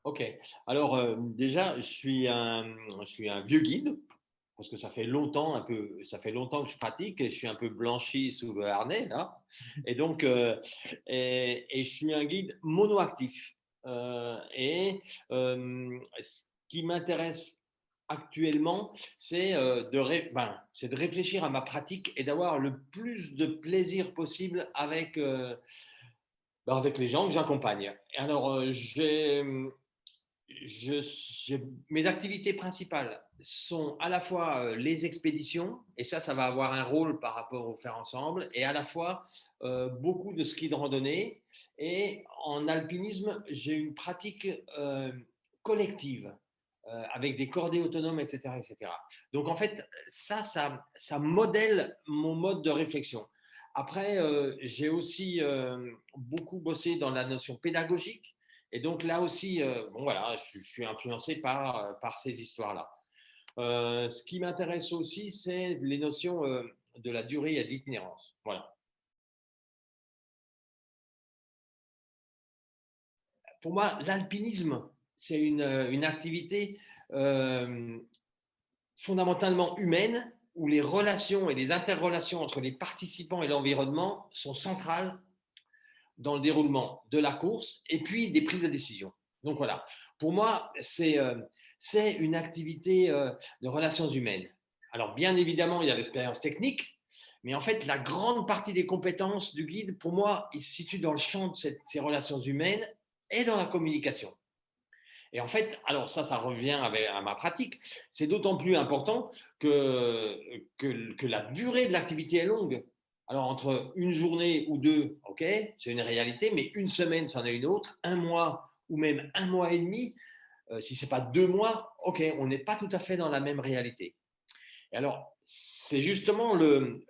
Ok. Alors, déjà, je suis un vieux guide parce que ça fait longtemps, ça fait longtemps que je pratique et je suis un peu blanchi sous le harnais là. Et donc, et je suis un guide monoactif. Ce qui m'intéresse actuellement, c'est de réfléchir à ma pratique et d'avoir le plus de plaisir possible avec les gens que j'accompagne. Alors, mes activités principales sont à la fois les expéditions, et ça va avoir un rôle par rapport au faire ensemble, et à la fois beaucoup de ski de randonnée. Et en alpinisme, j'ai une pratique collective. Avec des cordées autonomes, etc., etc. Donc en fait, ça modèle mon mode de réflexion. Après, j'ai aussi beaucoup bossé dans la notion pédagogique. Et donc là aussi, bon voilà, je suis influencé par ces histoires-là. Ce qui m'intéresse aussi, c'est les notions de la durée et de l'itinérance. Voilà. Pour moi, l'alpinisme, c'est une activité euh, fondamentalement humaine où les relations et les interrelations entre les participants et l'environnement sont centrales dans le déroulement de la course et puis des prises de décision. Donc voilà, pour moi, c'est une activité de relations humaines. Alors bien évidemment, il y a l'expérience technique, mais en fait, la grande partie des compétences du guide, pour moi, il se situe dans le champ de ces relations humaines et dans la communication. Et en fait, alors ça revient à ma pratique. C'est d'autant plus important que la durée de l'activité est longue. Alors, entre une journée ou deux, ok, c'est une réalité, mais une semaine, c'en est une autre. Un mois ou même un mois et demi, si ce n'est pas 2 mois, ok, on n'est pas tout à fait dans la même réalité. Et alors, c'est justement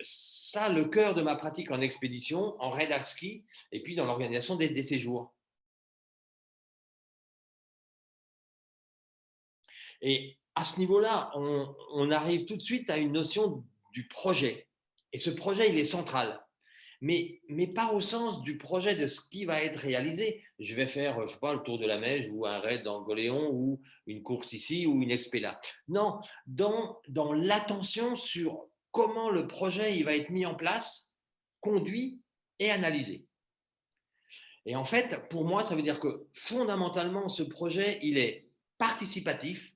ça le cœur de ma pratique en expédition, en raid à ski, et puis dans l'organisation des séjours. Et à ce niveau-là, on arrive tout de suite à une notion du projet. Et ce projet, il est central. Mais pas au sens du projet de ce qui va être réalisé. Je vais faire, je sais pas, le tour de la Meige ou un raid dans le Goléon ou une course ici ou une expé là. Non, dans l'attention sur comment le projet il va être mis en place, conduit et analysé. Et en fait, pour moi, ça veut dire que fondamentalement, ce projet, il est participatif,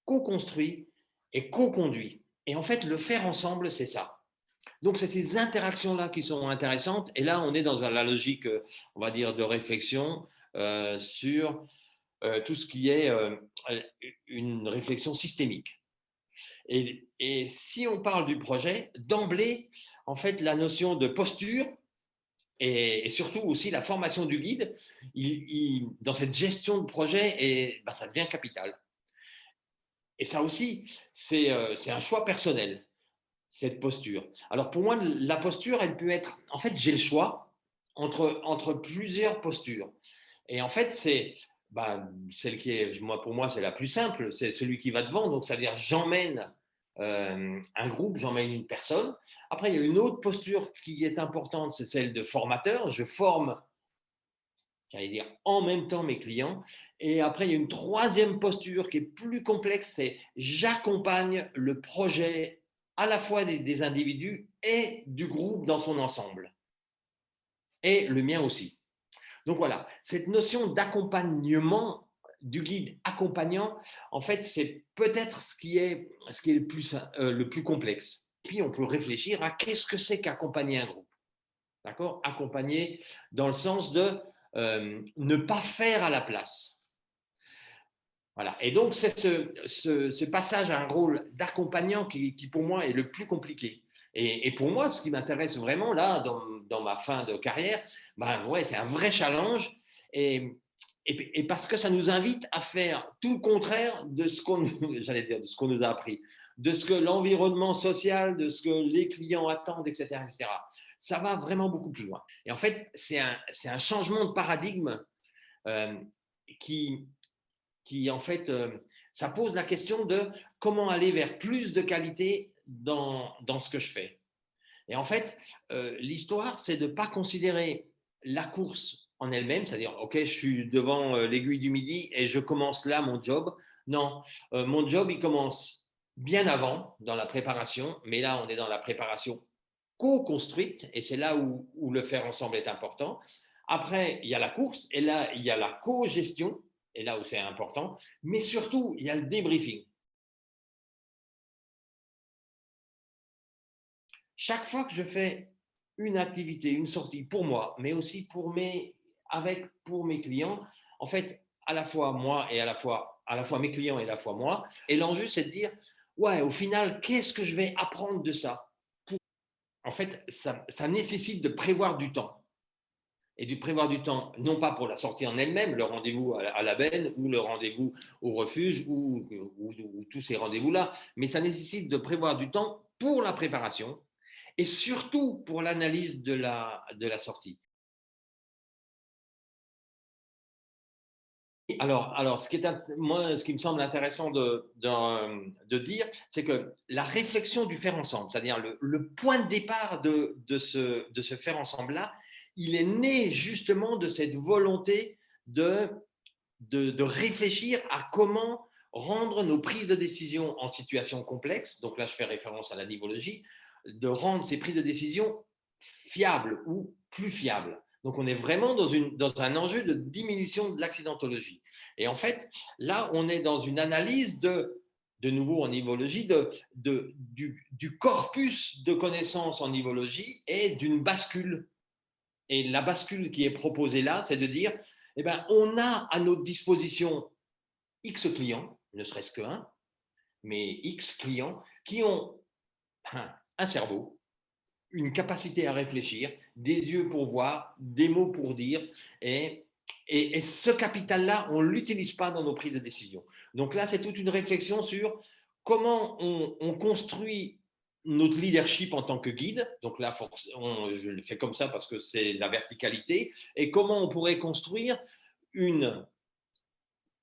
co-construit et co-conduit. Et en fait, le faire ensemble, c'est ça. Donc, c'est ces interactions-là qui sont intéressantes. Et là, on est dans la logique, on va dire, de réflexion sur tout ce qui est une réflexion systémique. Et si on parle du projet, d'emblée, en fait, la notion de posture, et surtout aussi la formation du guide, dans cette gestion de projet, ça devient capital. Et ça aussi, c'est un choix personnel, cette posture. Alors pour moi, la posture, elle peut être, en fait, j'ai le choix entre plusieurs postures. Et en fait, celle qui est, moi, pour moi, c'est la plus simple, c'est celui qui va devant. Donc, ça veut dire j'emmène un groupe, j'emmène une personne. Après, il y a une autre posture qui est importante, c'est celle de formateur. Je forme, j'allais dire, en même temps mes clients. Et après, il y a une troisième posture qui est plus complexe, c'est j'accompagne le projet à la fois des individus et du groupe dans son ensemble. Et le mien aussi. Donc voilà, cette notion d'accompagnement du guide accompagnant, en fait, c'est peut-être ce qui est le plus complexe. Et puis, on peut réfléchir à qu'est-ce que c'est qu'accompagner un groupe. D'accord. Accompagner dans le sens de ne pas faire à la place. Voilà. Et donc, c'est ce passage à un rôle d'accompagnant qui, pour moi, est le plus compliqué. Et pour moi, ce qui m'intéresse vraiment, là, dans ma fin de carrière, ouais, c'est un vrai challenge. Et, et parce que ça nous invite à faire tout le contraire de ce qu'on, j'allais dire, de ce qu'on nous a appris, de ce que l'environnement social, de ce que les clients attendent, etc., etc. Ça va vraiment beaucoup plus loin. Et en fait, c'est un changement de paradigme euh, qui, en fait, ça pose la question de comment aller vers plus de qualité dans ce que je fais. Et en fait, l'histoire, c'est de ne pas considérer la course en elle-même, c'est-à-dire, OK, je suis devant l'aiguille du midi et je commence là mon job. Non, mon job, il commence bien avant, dans la préparation, mais là, on est dans la préparation co-construite, et c'est là où le faire ensemble est important. Après, il y a la course, et là, il y a la co-gestion, et là où c'est important, mais surtout, il y a le débriefing. Chaque fois que je fais une activité, une sortie pour moi, mais aussi pour mes clients, en fait, à la fois moi et à la fois mes clients et à la fois moi. Et l'enjeu, c'est de dire, ouais, au final, qu'est-ce que je vais apprendre de ça? En fait, ça nécessite de prévoir du temps. Et de prévoir du temps, non pas pour la sortie en elle-même, le rendez-vous à la benne ou le rendez-vous au refuge ou tous ces rendez-vous-là, mais ça nécessite de prévoir du temps pour la préparation et surtout pour l'analyse de la sortie. Alors moi, ce qui me semble intéressant de dire, c'est que la réflexion du faire ensemble, c'est-à-dire le point de départ de ce faire ensemble-là, il est né justement de cette volonté de, de réfléchir à comment rendre nos prises de décision en situation complexe, donc là je fais référence à la nivologie, de rendre ces prises de décision fiables ou plus fiables. Donc on est vraiment dans un enjeu de diminution de l'accidentologie. Et en fait, là, on est dans une analyse de nouveau en nivologie, du corpus de connaissances en nivologie et d'une bascule. Et la bascule qui est proposée là, c'est de dire, eh ben, on a à notre disposition X clients, ne serait-ce qu'un, mais X clients qui ont un cerveau, une capacité à réfléchir, des yeux pour voir, des mots pour dire, et ce capital-là, on ne l'utilise pas dans nos prises de décision. Donc là, c'est toute une réflexion sur comment on construit notre leadership en tant que guide. Donc là, je le fais comme ça parce que c'est la verticalité. Et comment on pourrait construire une,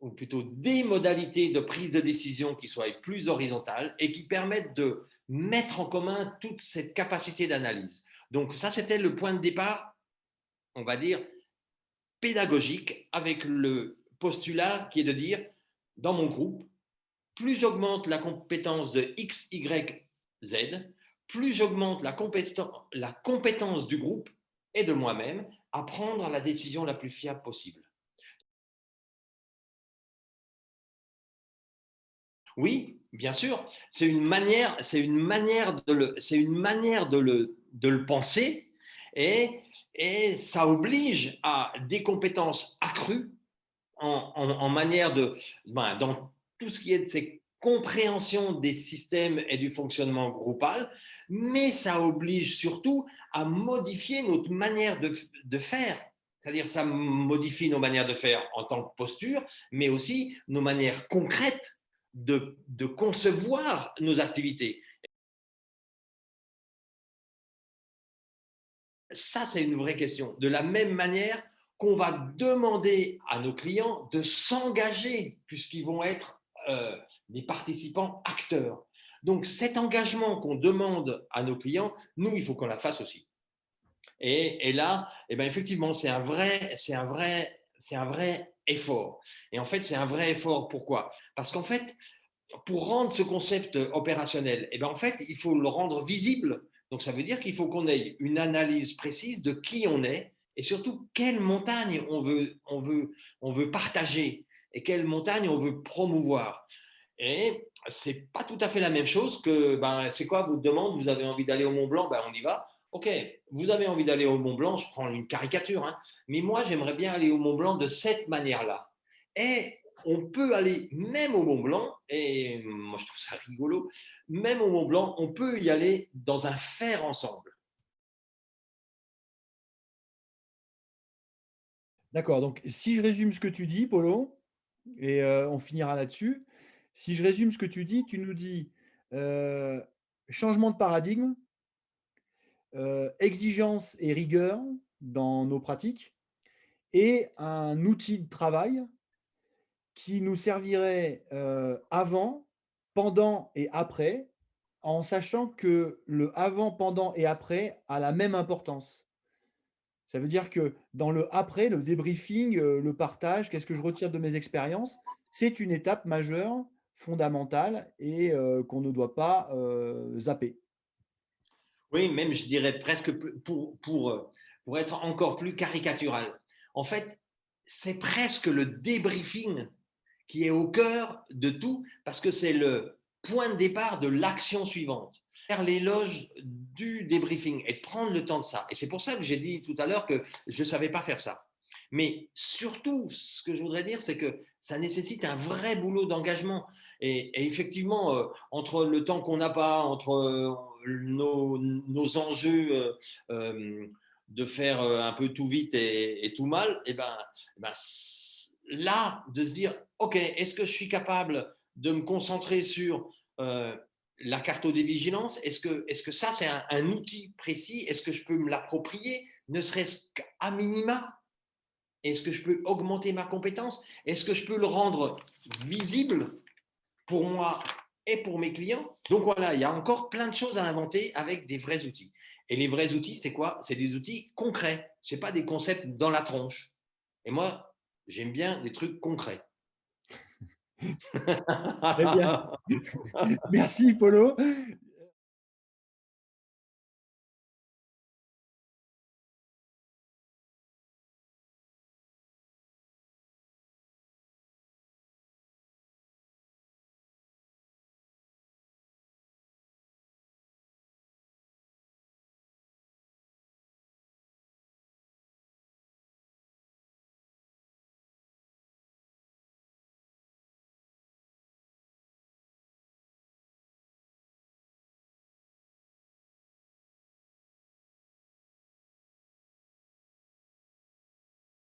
ou plutôt des modalités de prise de décision qui soient plus horizontales et qui permettent de mettre en commun toute cette capacité d'analyse. Donc ça, c'était le point de départ, on va dire, pédagogique, avec le postulat qui est de dire, dans mon groupe, plus j'augmente la compétence de X, Y, Z, plus j'augmente la compétence du groupe et de moi-même à prendre la décision la plus fiable possible. Oui, bien sûr, c'est une manière c'est une manière de le penser, et, et ça oblige à des compétences accrues en manière de, ben, dans tout ce qui est de ces compréhensions des systèmes et du fonctionnement groupal, mais ça oblige surtout à modifier notre manière de faire. C'est-à-dire, ça modifie nos manières de faire en tant que posture, mais aussi nos manières concrètes de concevoir nos activités. Ça, c'est une vraie question. De la même manière qu'on va demander à nos clients de s'engager, puisqu'ils vont être des participants acteurs. Donc, cet engagement qu'on demande à nos clients, nous, il faut qu'on la fasse aussi. Et là, eh ben, effectivement, c'est un vrai effort. Et en fait, c'est un vrai effort. Pourquoi? Parce qu'en fait, pour rendre ce concept opérationnel, eh ben, en fait, il faut le rendre visible. Donc, ça veut dire qu'il faut qu'on ait une analyse précise de qui on est et surtout quelle montagne on veut partager et quelle montagne on veut promouvoir. Et c'est pas tout à fait la même chose que, ben, c'est quoi votre demande? Vous avez envie d'aller au Mont Blanc? Ben, on y va. Ok, vous avez envie d'aller au Mont Blanc, je prends une caricature, hein, mais moi j'aimerais bien aller au Mont Blanc de cette manière-là. Et on peut aller même au Mont Blanc, et moi je trouve ça rigolo, même au Mont Blanc, on peut y aller dans un faire ensemble. D'accord, donc si je résume ce que tu dis, Polo, et on finira là-dessus. Si je résume ce que tu nous dis, heu, changement de paradigme, exigence et rigueur dans nos pratiques et un outil de travail qui nous servirait, avant, pendant et après, en sachant que le avant, pendant et après a la même importance. Ça veut dire que dans le après, le débriefing, le partage, qu'est-ce que je retire de mes expériences? C'est une étape majeure, fondamentale et qu'on ne doit pas, zapper. Oui, même je dirais presque pour être encore plus caricatural. En fait, c'est presque le débriefing qui est au cœur de tout parce que c'est le point de départ de l'action suivante. Faire l'éloge du débriefing et de prendre le temps de ça. Et c'est pour ça que j'ai dit tout à l'heure que je ne savais pas faire ça. Mais surtout, ce que je voudrais dire, c'est que ça nécessite un vrai boulot d'engagement. Et effectivement, entre le temps qu'on n'a pas, entre nos enjeux de faire un peu tout vite et tout mal, et ben, là, de se dire, OK, est-ce que je suis capable de me concentrer sur la carte des vigilances? Est-ce que ça, c'est un outil précis? Est-ce que je peux me l'approprier, ne serait-ce qu'à minima? Est-ce que je peux augmenter ma compétence? Est-ce que je peux le rendre visible pour moi et pour mes clients? Donc voilà, il y a encore plein de choses à inventer avec des vrais outils. Et les vrais outils, c'est quoi? C'est des outils concrets. Ce n'est pas des concepts dans la tronche. Et moi, j'aime bien des trucs concrets. Très bien. Merci Polo.